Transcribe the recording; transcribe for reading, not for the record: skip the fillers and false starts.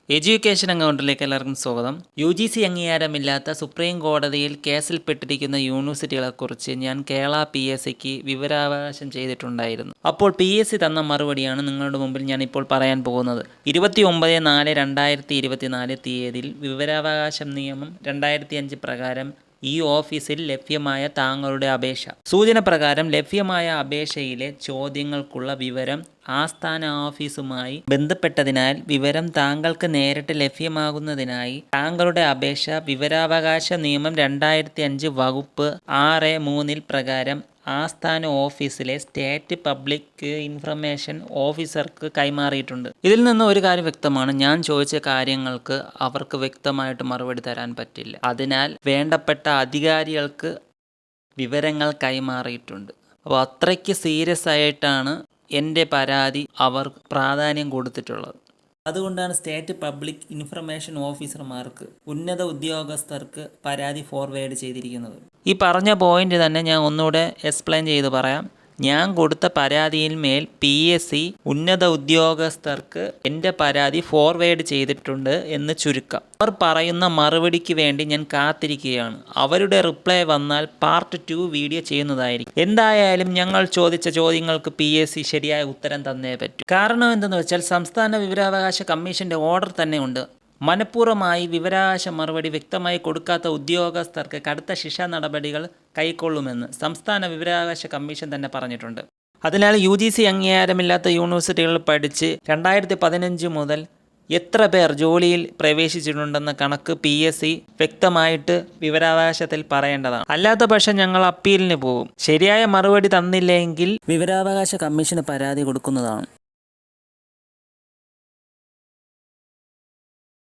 Education അക്കൗണ്ടിലേക്ക് എല്ലാവർക്കും സ്വാഗതം. UGC അംഗീകാരമില്ലാത്ത സുപ്രീം കോടതിയിൽ കേസിൽപ്പെട്ടിരിക്കുന്ന യൂണിവേഴ്സിറ്റികളെക്കുറിച്ച് ഞാൻ കേരള PSCക്ക് വിവരാവകാശം ചെയ്തിട്ടുണ്ടായിരുന്നു. അപ്പോൾ PSC തന്ന മറുപടിയാണ് നിങ്ങളുടെ മുമ്പിൽ ഞാൻ ഇപ്പോൾ പറയാൻ പോകുന്നത്. 29/4/2024 തീയതിയിൽ വിവരാവകാശം നിയമം 2005 പ്രകാരം ഈ ഓഫീസിൽ ലഭ്യമായ താങ്കളുടെ അപേക്ഷ. സൂചന പ്രകാരം ലഭ്യമായ അപേക്ഷയിലെ ചോദ്യങ്ങൾക്കുള്ള വിവരം ആസ്ഥാന ഓഫീസുമായി ബന്ധപ്പെട്ടതിനാൽ വിവരം താങ്കൾക്ക് നേരിട്ട് ലഭ്യമാകുന്നതിനായി താങ്കളുടെ അപേക്ഷ വിവരാവകാശ നിയമം 2005 വകുപ്പ് 6(3) പ്രകാരം ആസ്ഥാന ഓഫീസിലെ സ്റ്റേറ്റ് പബ്ലിക് ഇൻഫർമേഷൻ ഓഫീസർക്ക് കൈമാറിയിട്ടുണ്ട്. ഇതിൽ നിന്ന് ഒരു കാര്യം വ്യക്തമാണ്, ഞാൻ ചോദിച്ച കാര്യങ്ങൾക്ക് അവർക്ക് വ്യക്തമായിട്ട് മറുപടി തരാൻ പറ്റില്ല. അതിനാൽ വേണ്ടപ്പെട്ട അധികാരികൾക്ക് വിവരങ്ങൾ കൈമാറിയിട്ടുണ്ട്. അപ്പോൾ അത്രയ്ക്ക് സീരിയസ് ആയിട്ടാണ് എൻ്റെ പരാതി അവർ പ്രാധാന്യം കൊടുത്തിട്ടുള്ളത്. അതുകൊണ്ടാണ് സ്റ്റേറ്റ് പബ്ലിക് ഇൻഫർമേഷൻ ഓഫീസർമാർക്ക്, ഉന്നത ഉദ്യോഗസ്ഥർക്ക് പരാതി ഫോർവേഡ് ചെയ്തിരിക്കുന്നത്. ഈ പറഞ്ഞ പോയിന്റ് തന്നെ ഞാൻ ഒന്നുകൂടെ എക്സ്പ്ലെയിൻ ചെയ്ത് പറയാം. ഞാൻ കൊടുത്ത പരാതിയിൽ മേൽ PSC ഉന്നത ഉദ്യോഗസ്ഥർക്ക് എൻ്റെ പരാതി ഫോർവേഡ് ചെയ്തിട്ടുണ്ട് എന്ന് ചുരുക്കം. അവർ പറയുന്ന മറുപടിക്ക് വേണ്ടി ഞാൻ കാത്തിരിക്കുകയാണ്. അവരുടെ റിപ്ലൈ വന്നാൽ പാർട്ട് 2 വീഡിയോ ചെയ്യുന്നതായിരിക്കും. എന്തായാലും ഞങ്ങൾ ചോദിച്ച ചോദ്യങ്ങൾക്ക് PSC ശരിയായ ഉത്തരം തന്നേ പറ്റൂ. കാരണം എന്തെന്ന് വെച്ചാൽ സംസ്ഥാന വിവരാവകാശ കമ്മീഷൻ്റെ ഓർഡർ തന്നെ ഉണ്ട്. മനഃപൂർവ്വമായി വിവരാവകാശ മറുപടി വ്യക്തമായി കൊടുക്കാത്ത ഉദ്യോഗസ്ഥർക്ക് കടുത്ത ശിക്ഷാ നടപടികൾ കൈക്കൊള്ളുമെന്ന് സംസ്ഥാന വിവരാവകാശ കമ്മീഷൻ തന്നെ പറഞ്ഞിട്ടുണ്ട്. അതിനാൽ UGC അംഗീകാരമില്ലാത്ത യൂണിവേഴ്സിറ്റികളിൽ പഠിച്ച് 2015 മുതൽ എത്ര പേർ ജോലിയിൽ പ്രവേശിച്ചിട്ടുണ്ടെന്ന കണക്ക് PSC വ്യക്തമായിട്ട് വിവരാവകാശത്തിൽ പറയേണ്ടതാണ്. അല്ലാത്ത പക്ഷം ഞങ്ങൾ അപ്പീലിന് പോകും. ശരിയായ മറുപടി തന്നില്ലെങ്കിൽ വിവരാവകാശ കമ്മീഷന് പരാതി കൊടുക്കുന്നതാണ്.